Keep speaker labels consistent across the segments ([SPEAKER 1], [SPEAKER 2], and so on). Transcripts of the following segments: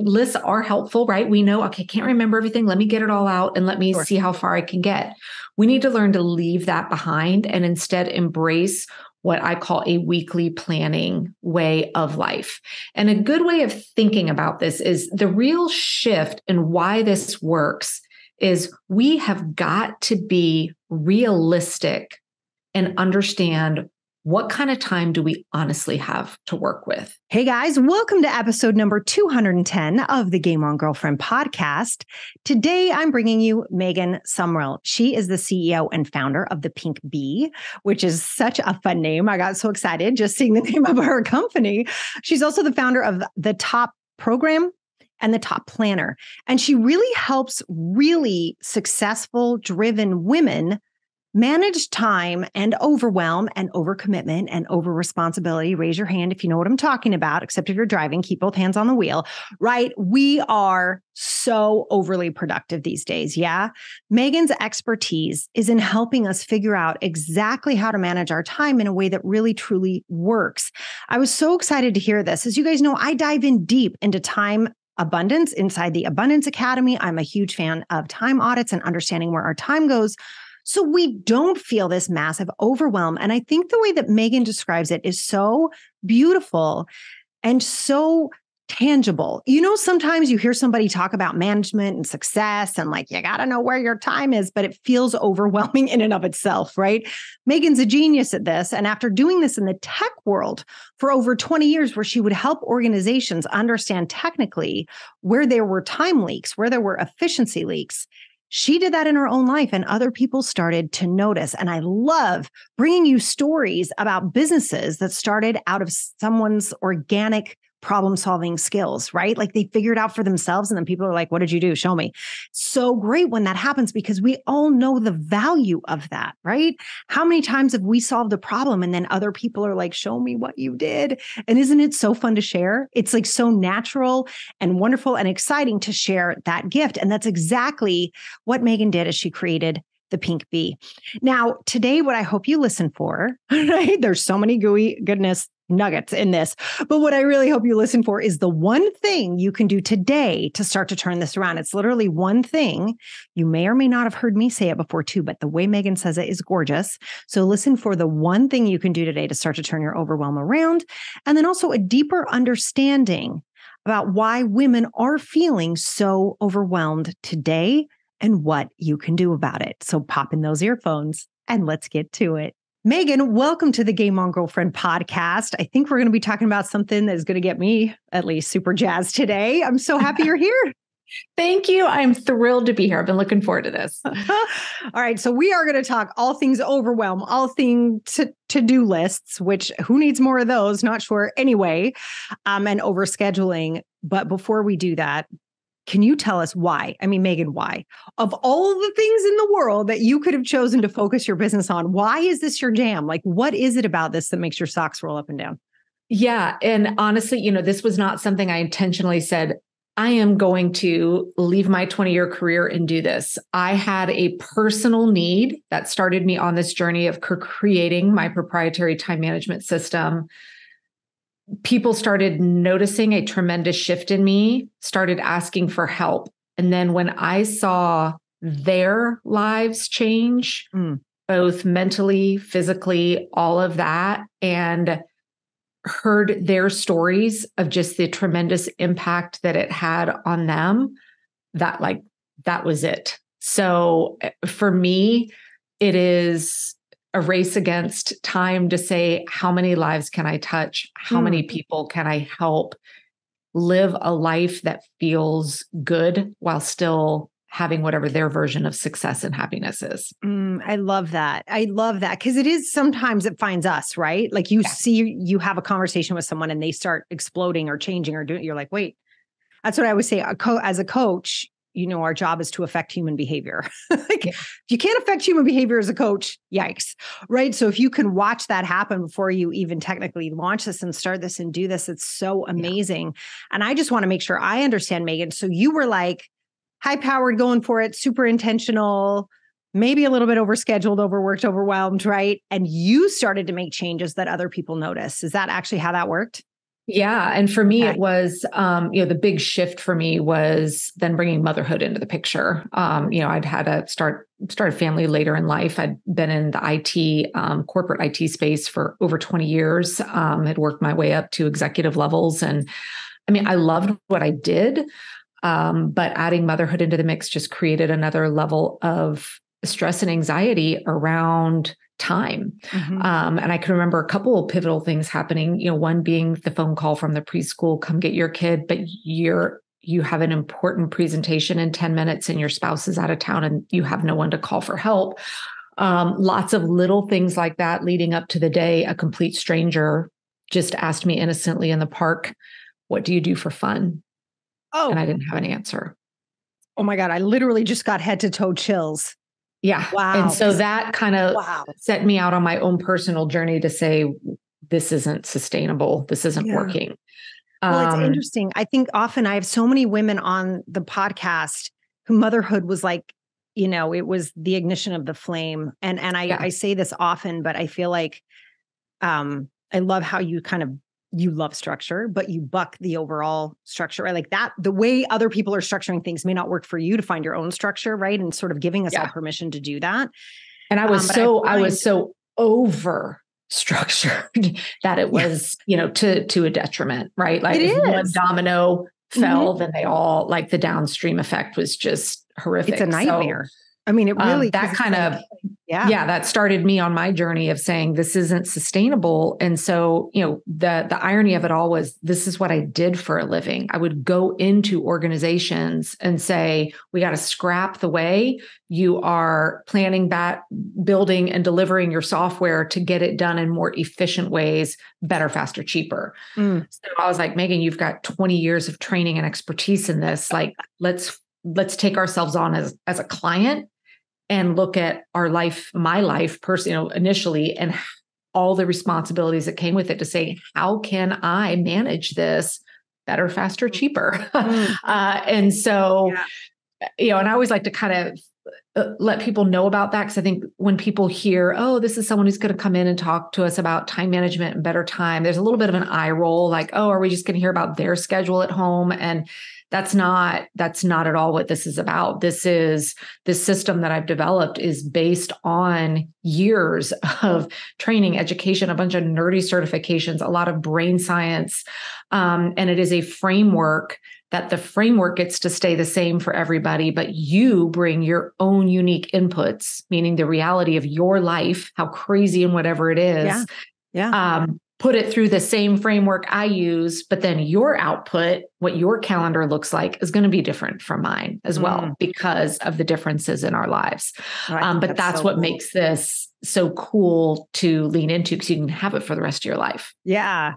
[SPEAKER 1] Lists are helpful, right? We know, okay, can't remember everything. Let me get it all out and let me see how far I can get. We need to learn to leave that behind and instead embrace what I call a weekly planning way of life. And a good way of thinking about this is the real shift in why this works is we have got to be realistic and understand what kind of time do we honestly have to work with.
[SPEAKER 2] Hey guys, welcome to episode number 210 of the Game On Girlfriend podcast. Today, I'm bringing you Megan Sumrell. She is the CEO and founder of the Pink Bee, which is such a fun name. I got so excited just seeing the name of her company. She's also the founder of the Top Program and the Top Planner. And she really helps really successful, driven women manage time and overwhelm and overcommitment and over responsibility. Raise your hand if you know what I'm talking about, except if you're driving, keep both hands on the wheel, right? We are so overly productive these days. Yeah. Megan's expertise is in helping us figure out exactly how to manage our time in a way that really, truly works. I was so excited to hear this. As you guys know, I dive in deep into time abundance inside the Abundance Academy. I'm a huge fan of time audits and understanding where our time goes, so we don't feel this massive overwhelm. And I think the way that Megan describes it is so beautiful and so tangible. You know, sometimes you hear somebody talk about management and success and like, you got to know where your time is, but it feels overwhelming in and of itself, right? Megan's a genius at this. And after doing this in the tech world for over 20 years, where she would help organizations understand technically where there were time leaks, where there were efficiency leaks, she did that in her own life and other people started to notice. And I love bringing you stories about businesses that started out of someone's organic problem-solving skills, right? Like they figured it out for themselves and then people are like, what did you do? Show me. So great when that happens because we all know the value of that, right? How many times have we solved a problem and then other people are like, show me what you did? And isn't it so fun to share? It's like so natural and wonderful and exciting to share that gift. And that's exactly what Megan did as she created the Pink Bee. Now, today, what I hope you listen for, right? There's so many gooey goodness nuggets in this, but what I really hope you listen for is the one thing you can do today to start to turn this around. It's literally one thing. You may or may not have heard me say it before too, but the way Megan says it is gorgeous. So listen for the one thing you can do today to start to turn your overwhelm around. And then also a deeper understanding about why women are feeling so overwhelmed today and what you can do about it. So pop in those earphones and let's get to it. Megan, welcome to the Game On Girlfriend podcast. I think we're going to be talking about something that is going to get me at least super jazzed today. I'm so happy you're here.
[SPEAKER 1] Thank you. I'm thrilled to be here. I've been looking forward to this.
[SPEAKER 2] All right. So we are going to talk all things overwhelm, all things to-do lists, which who needs more of those? Not sure anyway, and overscheduling. But before we do that, can you tell us why? I mean, Megan, why? Of all the things in the world that you could have chosen to focus your business on, why is this your jam? Like, what is it about this that makes your socks roll up and down?
[SPEAKER 1] Yeah. And honestly, this was not something I intentionally said, I am going to leave my 20-year career and do this. I had a personal need that started me on this journey of creating my proprietary time management system. People started noticing a tremendous shift in me, started asking for help. And then when I saw their lives change, both mentally, physically, all of that, and heard their stories of just the tremendous impact that it had on them, that was it. So for me, it is a race against time to say, how many lives can I touch? How many people can I help live a life that feels good while still having whatever their version of success and happiness is?
[SPEAKER 2] I love that. I love that because it is sometimes it finds us, right? Like you have a conversation with someone and they start exploding or changing or doing, you're like, wait, that's what I would say. As a coach, our job is to affect human behavior. If you can't affect human behavior as a coach, yikes, right? So if you can watch that happen before you even technically launch this and start this and do this, it's so amazing. Yeah. And I just want to make sure I understand, Megan. So you were like high-powered, going for it, super intentional, maybe a little bit overscheduled, overworked, overwhelmed, right? And you started to make changes that other people notice. Is that actually how that worked?
[SPEAKER 1] Yeah. And for me,
[SPEAKER 2] Okay.
[SPEAKER 1] it was, the big shift for me was then bringing motherhood into the picture. I'd had to start a family later in life. I'd been in the IT, corporate IT space for over 20 years, had worked my way up to executive levels. And I mean, I loved what I did. But adding motherhood into the mix just created another level of stress and anxiety around time.
[SPEAKER 2] Mm-hmm.
[SPEAKER 1] And I can remember a couple of pivotal things happening, one being the phone call from the preschool, come get your kid, but you have an important presentation in 10 minutes and your spouse is out of town and you have no one to call for help. Lots of little things like that leading up to the day. A complete stranger just asked me innocently in the park, what do you do for fun?
[SPEAKER 2] Oh,
[SPEAKER 1] And I didn't have an answer.
[SPEAKER 2] oh my God. I literally just got head to toe chills.
[SPEAKER 1] Yeah.
[SPEAKER 2] Wow.
[SPEAKER 1] And so that kind of
[SPEAKER 2] Wow.
[SPEAKER 1] set me out on my own personal journey to say, this isn't sustainable. This isn't working.
[SPEAKER 2] Well, it's interesting. I think often I have so many women on the podcast who motherhood was like, it was the ignition of the flame. And I say this often, but I feel like I love how you love structure, but you buck the overall structure, right? Like that, the way other people are structuring things may not work for you to find your own structure, right? And sort of giving us all permission to do that.
[SPEAKER 1] And I was so over structured that it was, to a detriment, right? Like if one domino fell, then they all, like the downstream effect was just horrific.
[SPEAKER 2] It's a nightmare. So, I mean, it really,
[SPEAKER 1] that kind of, that started me on my journey of saying this isn't sustainable. And so, the irony of it all was this is what I did for a living. I would go into organizations and say, we got to scrap the way you are planning that, building and delivering your software to get it done in more efficient ways, better, faster, cheaper. So I was like, Megan, you've got 20 years of training and expertise in this. Like, let's take ourselves on as a client and look at our life, my life personally, initially, and all the responsibilities that came with it to say, how can I manage this better, faster, cheaper? And so, and I always like to kind of let people know about that. Cause I think when people hear, oh, this is someone who's going to come in and talk to us about time management and better time, there's a little bit of an eye roll, like, oh, are we just going to hear about their schedule at home? And that's not at all what this is about. This system that I've developed is based on years of training, education, a bunch of nerdy certifications, a lot of brain science. And it is a framework that the framework gets to stay the same for everybody, but you bring your own unique inputs, meaning the reality of your life, how crazy and whatever it is. Put it through the same framework I use, but then your output, what your calendar looks like, is going to be different from mine as well because of the differences in our lives. But that's so what makes this so cool to lean into, because you can have it for the rest of your life.
[SPEAKER 2] Yeah.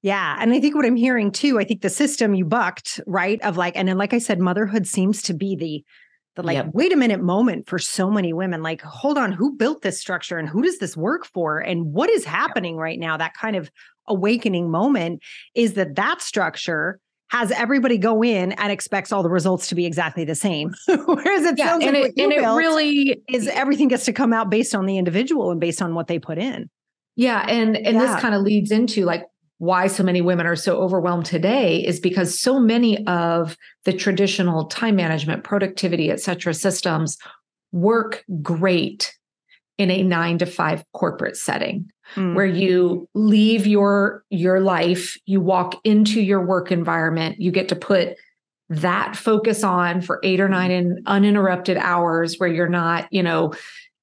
[SPEAKER 2] Yeah. And I think what I'm hearing too, I think the system you bucked, right? Of like, and then like I said, motherhood seems to be the wait a minute moment for so many women. Like, hold on, who built this structure and who does this work for? And what is happening right now? That kind of awakening moment is that structure has everybody go in and expects all the results to be exactly the same. Whereas it sounds like what you built really is everything gets to come out based on the individual and based on what they put in.
[SPEAKER 1] Yeah. And this kind of leads into like, why so many women are so overwhelmed today is because so many of the traditional time management, productivity, et cetera, systems work great in a 9-to-5 corporate setting where you leave your life, you walk into your work environment, you get to put that focus on for 8 or 9 uninterrupted hours where you're not,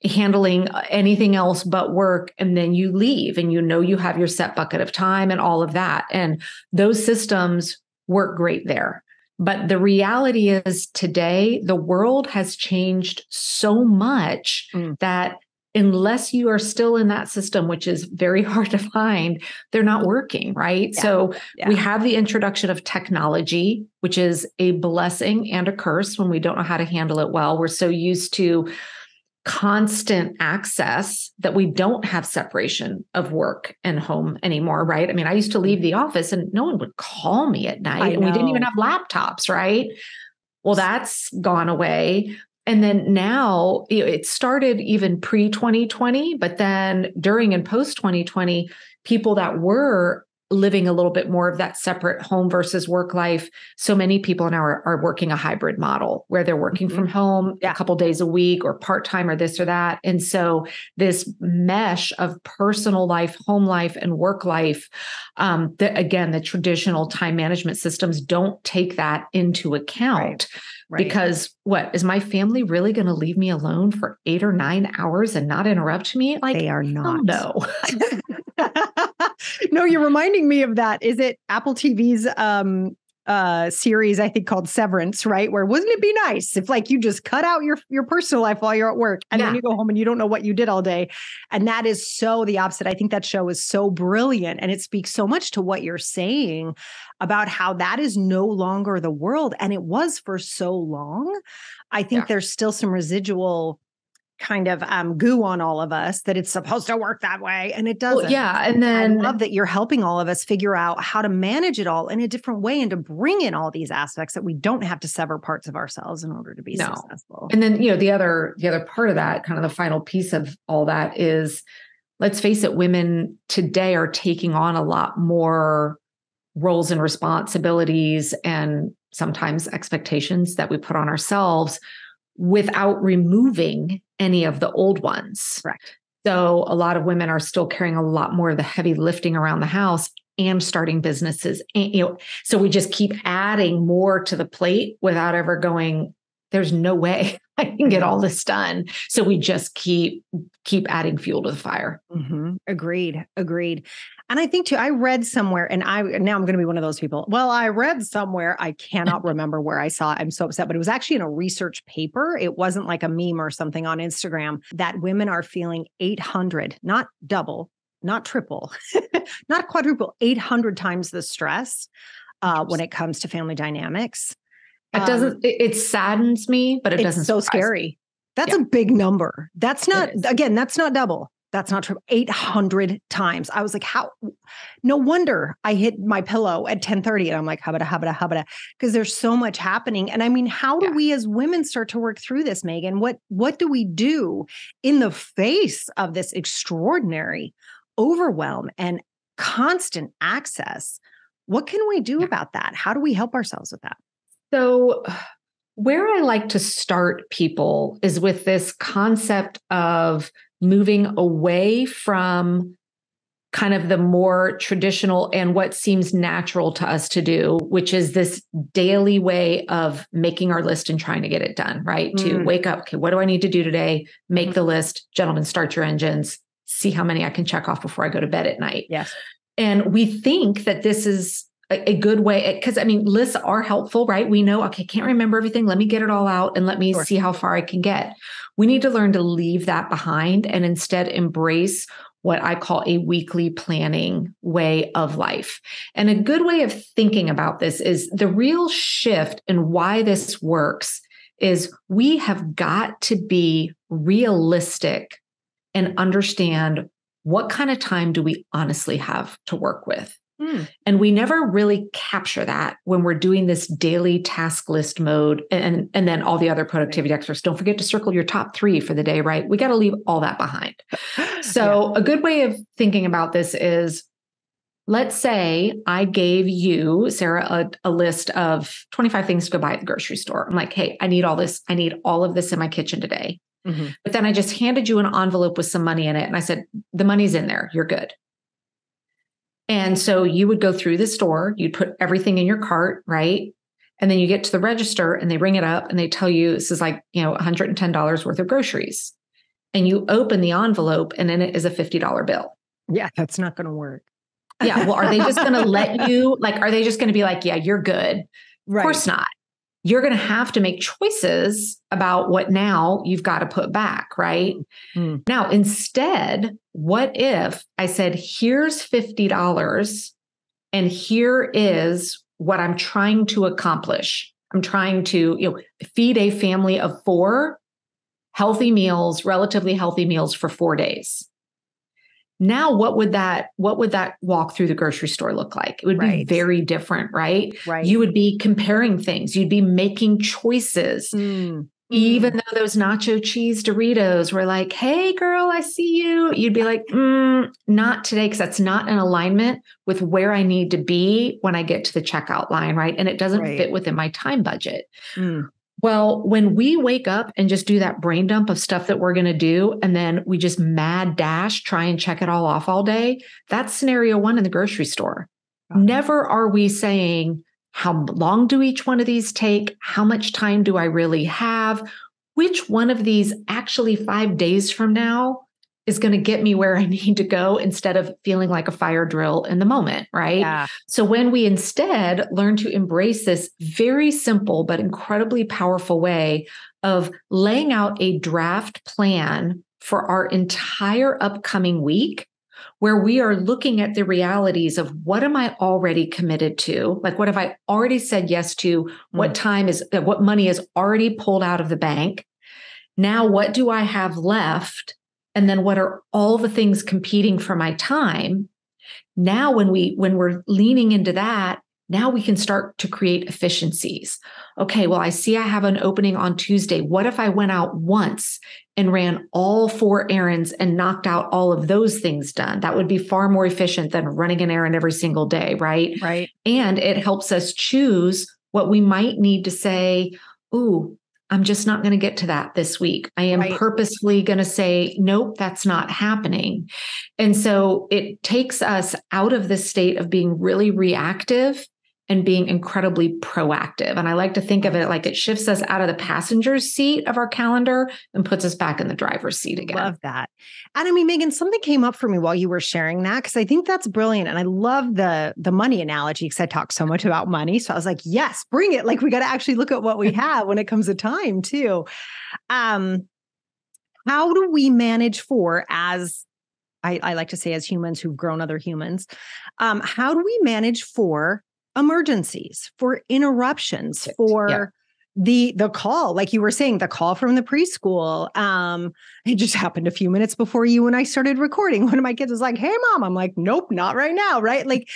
[SPEAKER 1] handling anything else but work. And then you leave and you have your set bucket of time and all of that. And those systems work great there. But the reality is today, the world has changed so much that unless you are still in that system, which is very hard to find, they're not working, right? Yeah. So we have the introduction of technology, which is a blessing and a curse when we don't know how to handle it well. We're so used to constant access that we don't have separation of work and home anymore, right? I mean, I used to leave the office and no one would call me at night, and we didn't even have laptops, right? Well, that's gone away. And then now it started even pre-2020, but then during and post-2020, people that were living a little bit more of that separate home versus work life. So many people now are working a hybrid model where they're working from home a couple days a week or part-time or this or that. And so this mesh of personal life, home life, and work life, the traditional time management systems don't take that into account. Right. Because is my family really going to leave me alone for 8 or 9 hours and not interrupt me? Like,
[SPEAKER 2] they are not.
[SPEAKER 1] No.
[SPEAKER 2] No, you're reminding me of that. Is it Apple TV's series, I think, called Severance, right? Where wouldn't it be nice if like you just cut out your personal life while you're at work and then you go home and you don't know what you did all day. And that is so the opposite. I think that show is so brilliant. And it speaks so much to what you're saying about how that is no longer the world. And it was for so long. I think there's still some residual kind of goo on all of us that it's supposed to work that way. And it doesn't.
[SPEAKER 1] Well, and then
[SPEAKER 2] I love that you're helping all of us figure out how to manage it all in a different way and to bring in all these aspects that we don't have to sever parts of ourselves in order to be successful.
[SPEAKER 1] And then, the other part of that, kind of the final piece of all that is, let's face it, women today are taking on a lot more roles and responsibilities and sometimes expectations that we put on ourselves without removing any of the old ones.
[SPEAKER 2] Correct.
[SPEAKER 1] So a lot of women are still carrying a lot more of the heavy lifting around the house and starting businesses. And, so we just keep adding more to the plate without ever going, there's no way I can get all this done. So we just keep adding fuel to the fire.
[SPEAKER 2] Mm-hmm. Agreed. And I think too, I read somewhere, and now I'm going to be one of those people. Well, I read somewhere, I cannot remember where I saw it. I'm so upset, but it was actually in a research paper. It wasn't like a meme or something on Instagram, that women are feeling 800, not double, not triple, not quadruple, 800 times the stress when it comes to family dynamics.
[SPEAKER 1] It saddens me, but it doesn't.
[SPEAKER 2] It's so scary. That's a big number. That's not, again, that's not double. That's not true. 800 times. I was like, how? No wonder I hit my pillow at 10:30 and I'm like, habada, because there's so much happening. And I mean, how do we as women start to work through this, Megan? What do we do in the face of this extraordinary overwhelm and constant access? What can we do about that? How do we help ourselves with that?
[SPEAKER 1] So where I like to start people is with this concept of moving away from kind of the more traditional and what seems natural to us to do, which is this daily way of making our list and trying to get it done, right? To wake up, okay, what do I need to do today? Make the list. Gentlemen, start your engines. See how many I can check off before I go to bed at night.
[SPEAKER 2] Yes.
[SPEAKER 1] And we think that this is a good way, because lists are helpful, right? We know, okay, can't remember everything. Let me get it all out and let me see how far I can get. We need to learn to leave that behind and instead embrace what I call a weekly planning way of life. And a good way of thinking about this is the real shift in why this works is we have got to be realistic and understand what kind of time do we honestly have to work with. And we never really capture that when we're doing this daily task list mode and then all the other productivity extras. Don't forget to circle your top 3 for the day, right? We got to leave all that behind. So a good way of thinking about this is, let's say I gave you, Sarah, a list of 25 things to go buy at the grocery store. I'm like, hey, I need all this. I need all of this in my kitchen today. But then I just handed you an envelope with some money in it. And I said, the money's in there. You're good. And so you would go through the store, you'd put everything in your cart, right? And then you get to the register and they ring it up and they tell you this is like, $110 worth of groceries. And you open the envelope and in it is a $50 bill.
[SPEAKER 2] Yeah, that's not going to work.
[SPEAKER 1] Yeah. Well, are they just going to let you, are they just going to be like, yeah, you're good?
[SPEAKER 2] Right.
[SPEAKER 1] Of course not. You're going to have to make choices about what now you've got to put back, right? Now, instead, what if I said, here's $50 and here is what I'm trying to accomplish. I'm trying to, feed a family of 4 healthy meals, relatively healthy meals for 4 days. Now, what would that walk through the grocery store look like? It would be very different, right?
[SPEAKER 2] Right.
[SPEAKER 1] You would be comparing things. You'd be making choices. Even though those nacho cheese Doritos were like, hey, girl, I see you. You'd be like, not today, because that's not in alignment with where I need to be when I get to the checkout line, right? And it doesn't fit within my time budget. Well, when we wake up and just do that brain dump of stuff that we're going to do, and then we just mad dash, try and check it all off all day, that's scenario one in the grocery store. Never are we saying, how long do each one of these take? How much time do I really have? Which one of these actually 5 days from now is going to get me where I need to go, instead of feeling like a fire drill in the moment, right?
[SPEAKER 2] Yeah.
[SPEAKER 1] So when we instead learn to embrace this very simple but incredibly powerful way of laying out a draft plan for our entire upcoming week, where we are looking at the realities of what am I already committed to? Like, what have I already said yes to? What money is already pulled out of the bank? Now, what do I have left? And then what are all the things competing for my time? Now, when we're leaning into that, now we can start to create efficiencies. Okay, well, I see I have an opening on Tuesday. What if I went out once and ran all 4 errands and knocked out all of those things done? That would be far more efficient than running an errand every single day, right?
[SPEAKER 2] Right.
[SPEAKER 1] And it helps us choose what we might need to say, ooh, I'm just not going to get to that this week. I am purposefully going to say, nope, that's not happening. And so it takes us out of this state of being really reactive and being incredibly proactive. And I like to think of it like it shifts us out of the passenger's seat of our calendar and puts us back in the driver's seat again.
[SPEAKER 2] Love that. And I mean, Megan, something came up for me while you were sharing that, because I think that's brilliant. And I love the money analogy, because I talk so much about money. So I was like, yes, bring it. Like, we got to actually look at what we have when it comes to time too. How do we manage for, as I like to say, as humans who've grown other humans, how do we manage for emergencies, for interruptions, for the call, like you were saying, the call from the preschool? It just happened a few minutes before you and I started recording. One of my kids was like, hey, mom. I'm like, nope, not right now. Right. Like,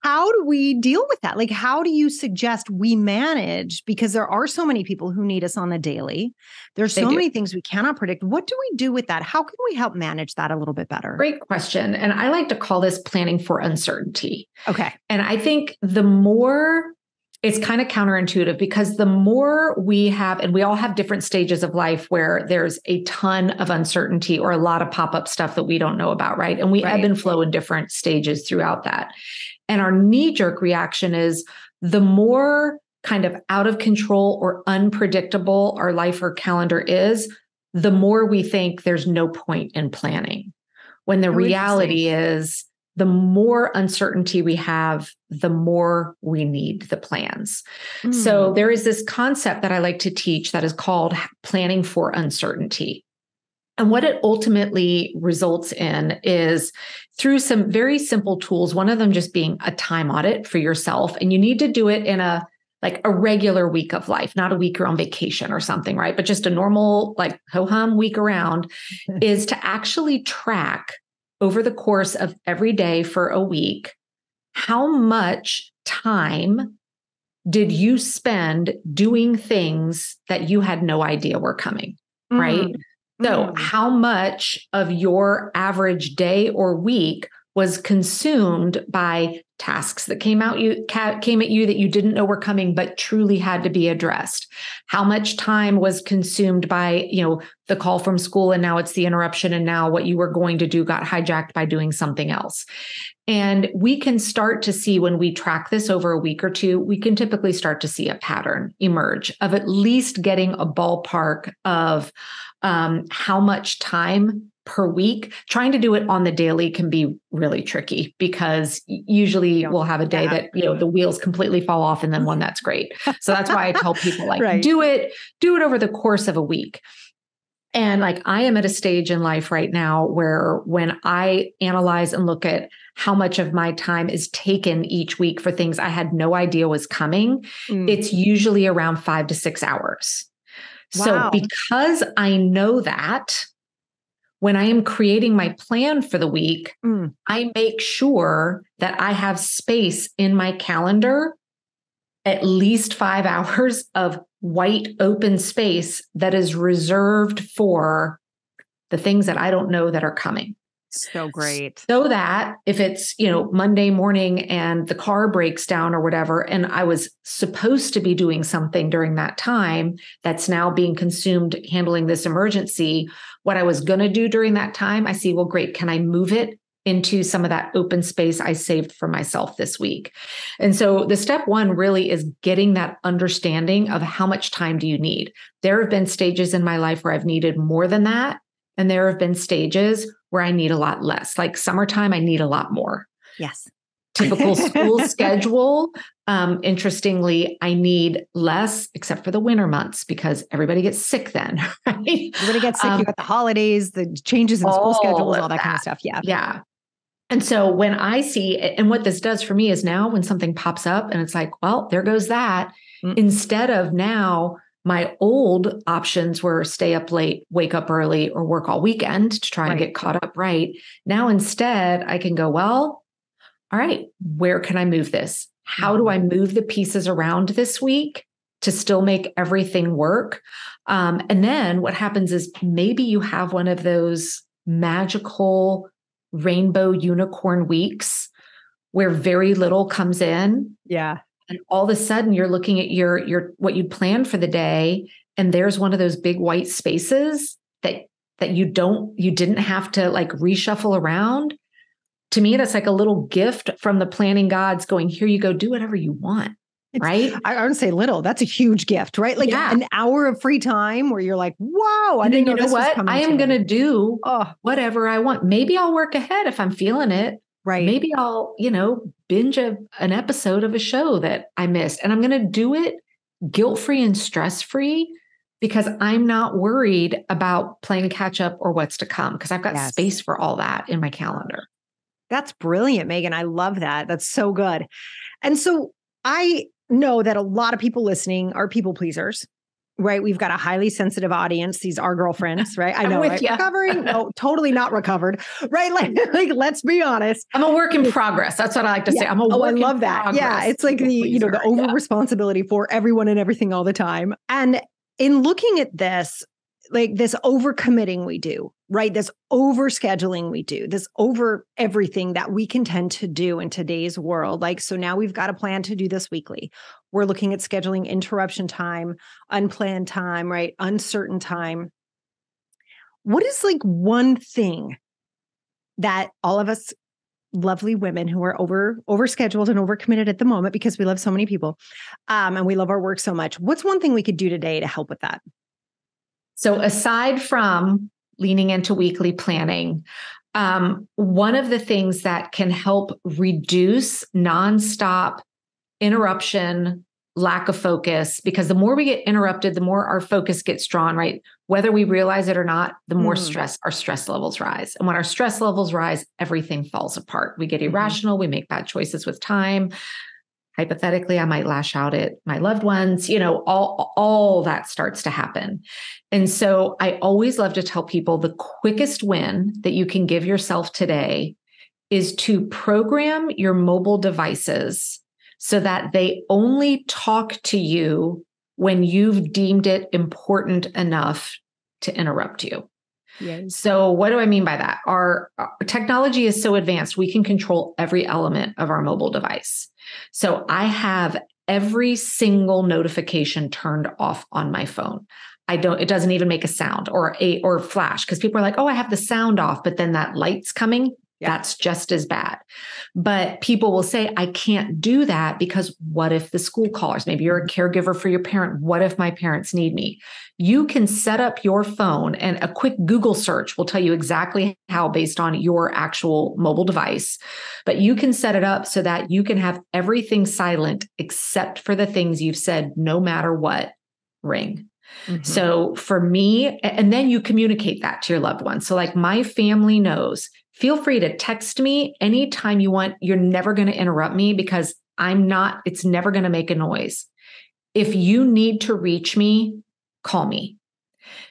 [SPEAKER 2] how do we deal with that? Like, how do you suggest we manage? Because there are so many people who need us on the daily. There's so many things we cannot predict. What do we do with that? How can we help manage that a little bit better?
[SPEAKER 1] Great question. And I like to call this planning for uncertainty.
[SPEAKER 2] Okay.
[SPEAKER 1] And I think the more, it's kind of counterintuitive, because the more we have, and we all have different stages of life where there's a ton of uncertainty or a lot of pop-up stuff that we don't know about, right? And we ebb and flow in different stages throughout that. And our knee-jerk reaction is, the more kind of out of control or unpredictable our life or calendar is, the more we think there's no point in planning. When the reality is, the more uncertainty we have, the more we need the plans. So there is this concept that I like to teach that is called planning for uncertainty. And what it ultimately results in is, through some very simple tools, one of them just being a time audit for yourself. And you need to do it in a regular week of life, not a week you're on vacation or something, right? But just a normal, like, ho-hum week around, is to actually track over the course of every day for a week, how much time did you spend doing things that you had no idea were coming, right? So how much of your average day or week was consumed by tasks that came at you that you didn't know were coming, but truly had to be addressed? How much time was consumed by, the call from school, and now it's the interruption, and now what you were going to do got hijacked by doing something else? And we can start to see, when we track this over a week or two, we can typically start to see a pattern emerge of at least getting a ballpark of how much time per week. Trying to do it on the daily can be really tricky, because usually we'll have a day that, the wheels completely fall off, and then one that's great. So that's why I tell people, like, do it over the course of a week. And like, I am at a stage in life right now where, when I analyze and look at how much of my time is taken each week for things I had no idea was coming, it's usually around 5 to 6 hours. Wow. So because I know that, when I am creating my plan for the week, I make sure that I have space in my calendar at least 5 hours of white open space that is reserved for the things that I don't know that are coming.
[SPEAKER 2] So great.
[SPEAKER 1] So that if it's, Monday morning and the car breaks down or whatever, and I was supposed to be doing something during that time that's now being consumed handling this emergency, what I was going to do during that time, I see, well, great. Can I move it into some of that open space I saved for myself this week? And so the step one really is getting that understanding of how much time do you need. There have been stages in my life where I've needed more than that. And there have been stages where I need a lot less. Like summertime, I need a lot more.
[SPEAKER 2] Yes.
[SPEAKER 1] Typical school schedule. Interestingly, I need less, except for the winter months, because everybody gets sick then, right?
[SPEAKER 2] Everybody gets sick. You got the holidays, the changes in school schedules, all that kind of stuff. Yeah.
[SPEAKER 1] Yeah. And so when I see, and what this does for me is now when something pops up and it's like, well, there goes that. Instead of now, my old options were stay up late, wake up early, or work all weekend to try and get caught up right. Now, instead, I can go, well, all right, where can I move this? How do I move the pieces around this week to still make everything work? And then what happens is maybe you have one of those magical rainbow unicorn weeks where very little comes in.
[SPEAKER 2] Yeah.
[SPEAKER 1] And all of a sudden you're looking at your what you'd planned for the day, and there's one of those big white spaces that you didn't have to like reshuffle around. To me, that's like a little gift from the planning gods going, here you go, do whatever you want. Right?
[SPEAKER 2] I wouldn't say little. That's a huge gift, right? Like an hour of free time where you're like, wow, I didn't know this was coming.
[SPEAKER 1] I am going to do whatever I want. Maybe I'll work ahead if I'm feeling it.
[SPEAKER 2] Right.
[SPEAKER 1] Maybe I'll, binge an episode of a show that I missed, and I'm going to do it guilt-free and stress-free because I'm not worried about playing catch up or what's to come because I've got space for all that in my calendar.
[SPEAKER 2] That's brilliant, Megan. I love that. That's so good. And so I know that a lot of people listening are people pleasers, right? We've got a highly sensitive audience. These are girlfriends, right? I know, right? Recovering? No, totally not recovered, right? Like, let's be honest.
[SPEAKER 1] I'm a work in progress. That's what I like to say. I'm a work in progress.
[SPEAKER 2] I love that. Yeah. It's like the over responsibility for everyone and everything all the time. And in looking at this, like this overcommitting we do, right? This overscheduling we do, this over everything that we can tend to do in today's world. Like, so now we've got a plan to do this weekly. We're looking at scheduling interruption time, unplanned time, right? Uncertain time. What is like one thing that all of us lovely women who are overscheduled and overcommitted at the moment because we love so many people and we love our work so much. What's one thing we could do today to help with that?
[SPEAKER 1] So aside from leaning into weekly planning, one of the things that can help reduce nonstop interruption, lack of focus, because the more we get interrupted, the more our focus gets drawn, right? Whether we realize it or not, the more our stress levels rise. And when our stress levels rise, everything falls apart. We get irrational, we make bad choices with time. Hypothetically, I might lash out at my loved ones, all that starts to happen. And so I always love to tell people the quickest win that you can give yourself today is to program your mobile devices so that they only talk to you when you've deemed it important enough to interrupt you.
[SPEAKER 2] Yes.
[SPEAKER 1] So what do I mean by that? Our technology is so advanced, we can control every element of our mobile device. So I have every single notification turned off on my phone. It doesn't even make a sound or flash because people are like, oh, I have the sound off, but then that light's coming. Yeah. That's just as bad. But people will say, I can't do that because what if the school calls? Maybe you're a caregiver for your parent. What if my parents need me? You can set up your phone and a quick Google search will tell you exactly how based on your actual mobile device. But you can set it up so that you can have everything silent except for the things you've said, no matter what, ring. Mm-hmm. So for me, and then you communicate that to your loved ones. So like my family knows, feel free to text me anytime you want. You're never going to interrupt me because it's never going to make a noise. If you need to reach me, call me.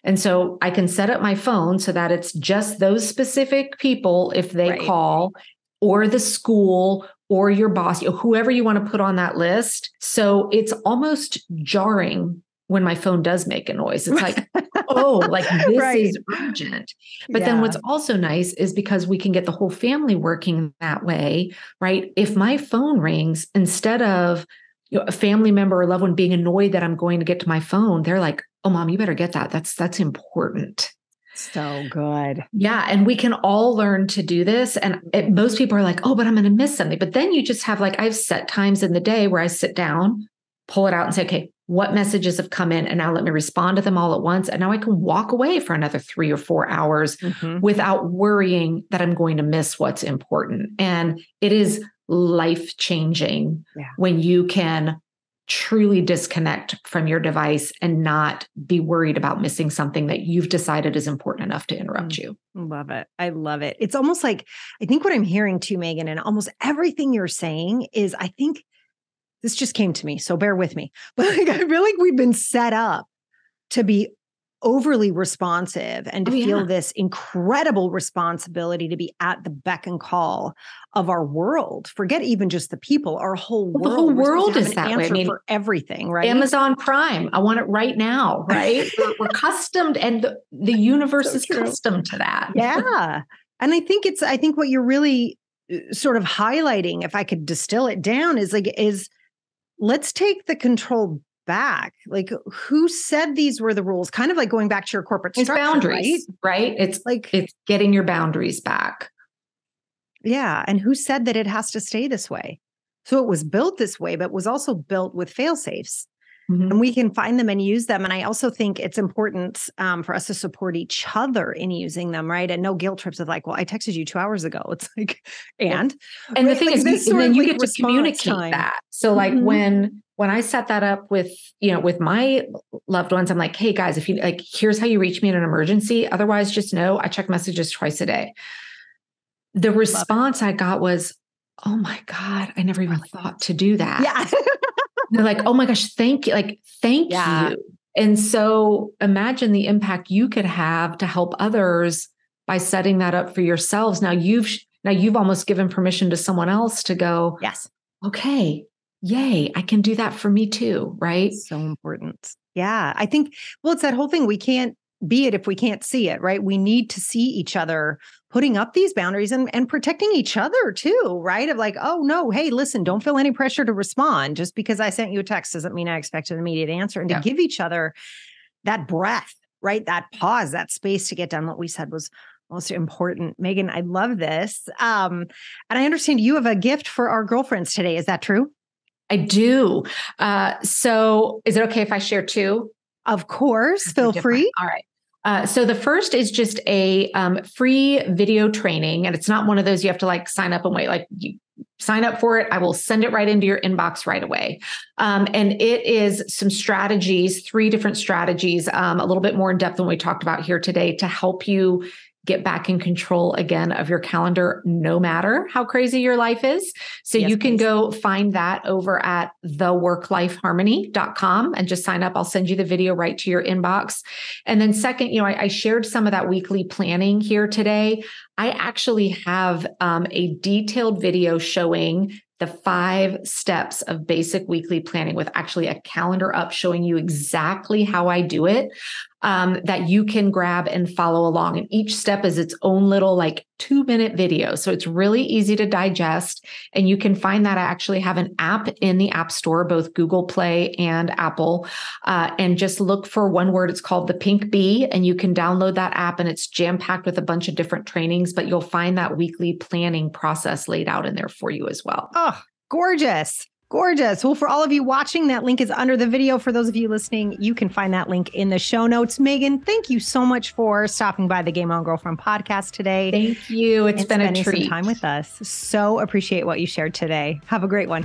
[SPEAKER 1] And so I can set up my phone so that it's just those specific people if they call, or the school, or your boss, whoever you want to put on that list. So it's almost jarring when my phone does make a noise. It's like, oh, like this
[SPEAKER 2] Right.
[SPEAKER 1] is urgent. But then what's also nice is because we can get the whole family working that way, right? If my phone rings, instead of a family member or loved one being annoyed that I'm going to get to my phone, they're like, oh, mom, you better get that. That's important.
[SPEAKER 2] So good.
[SPEAKER 1] Yeah. And we can all learn to do this. And most people are like, oh, but I'm going to miss something. But then you just have like, I've set times in the day where I sit down, pull it out and say, okay, what messages have come in? And now let me respond to them all at once. And now I can walk away for another 3 or 4 hours without worrying that I'm going to miss what's important. And it is life-changing when you can truly disconnect from your device and not be worried about missing something that you've decided is important enough to interrupt you.
[SPEAKER 2] Love it. I love it. It's almost like, I think what I'm hearing too, Megan, and almost everything you're saying is, I think this just came to me, so bear with me. But like, I feel like we've been set up to be overly responsive and to feel this incredible responsibility to be at the beck and call of our world. Forget even just the people, our whole world.
[SPEAKER 1] The whole world is that way. I mean,
[SPEAKER 2] for everything, right?
[SPEAKER 1] Amazon Prime, I want it right now, right? we're accustomed, and the universe is accustomed to that.
[SPEAKER 2] Yeah. And I think what you're really sort of highlighting, if I could distill it down, is let's take the control back. Like, who said these were the rules? Kind of like going back to your corporate structure,
[SPEAKER 1] boundaries, right? It's like, it's getting your boundaries back.
[SPEAKER 2] Yeah. And who said that it has to stay this way? So it was built this way, but was also built with fail safes. And we can find them and use them. And I also think it's important for us to support each other in using them, right? And no guilt trips of like, well, I texted you 2 hours ago. It's like, and
[SPEAKER 1] the thing is, and then you get to communicate that. So like when I set that up with my loved ones, I'm like, hey guys, if you like, here's how you reach me in an emergency. Otherwise, just know I check messages twice a day. The response I got was, oh my God, I never even thought to do that.
[SPEAKER 2] Yeah.
[SPEAKER 1] They're like, oh my gosh, thank you. Like, thank you. And so imagine the impact you could have to help others by setting that up for yourselves. Now you've almost given permission to someone else to go,
[SPEAKER 2] yes,
[SPEAKER 1] okay, yay, I can do that for me too. Right.
[SPEAKER 2] So important. Yeah. I think, well, it's that whole thing. We can't be it if we can't see it, right? We need to see each other putting up these boundaries and protecting each other too, right? Of like, oh no, hey, listen, don't feel any pressure to respond. Just because I sent you a text doesn't mean I expect an immediate answer. And to give each other that breath, right? That pause, that space to get done what we said was most important. Megan, I love this. And I understand you have a gift for our girlfriends today. Is that true?
[SPEAKER 1] I do. So is it okay if I share two?
[SPEAKER 2] Of course, feel free.
[SPEAKER 1] All right. So the first is just a free video training, and it's not one of those you have to like sign up and wait. Like, you sign up for it, I will send it right into your inbox right away. And it is some strategies, 3 different strategies, a little bit more in depth than we talked about here today, to help you get back in control again of your calendar, no matter how crazy your life is. So you can go find that over at theworklifeharmony.com and just sign up. I'll send you the video right to your inbox. And then second, I shared some of that weekly planning here today. I actually have a detailed video showing the 5 steps of basic weekly planning, with actually a calendar up showing you exactly how I do it, that you can grab and follow along. And each step is its own little 2-minute video. So it's really easy to digest. And you can find that I actually have an app in the App Store, both Google Play and Apple. And just look for one word. It's called the Pink Bee. And you can download that app, and it's jam-packed with a bunch of different trainings, but you'll find that weekly planning process laid out in there for you as well.
[SPEAKER 2] Oh, gorgeous. Gorgeous. Well, for all of you watching, that link is under the video. For those of you listening, you can find that link in the show notes. Megan, thank you so much for stopping by the Game On Girlfriend podcast today.
[SPEAKER 1] Thank you. It's been a treat.
[SPEAKER 2] Spending some time with us. So appreciate what you shared today. Have a great one.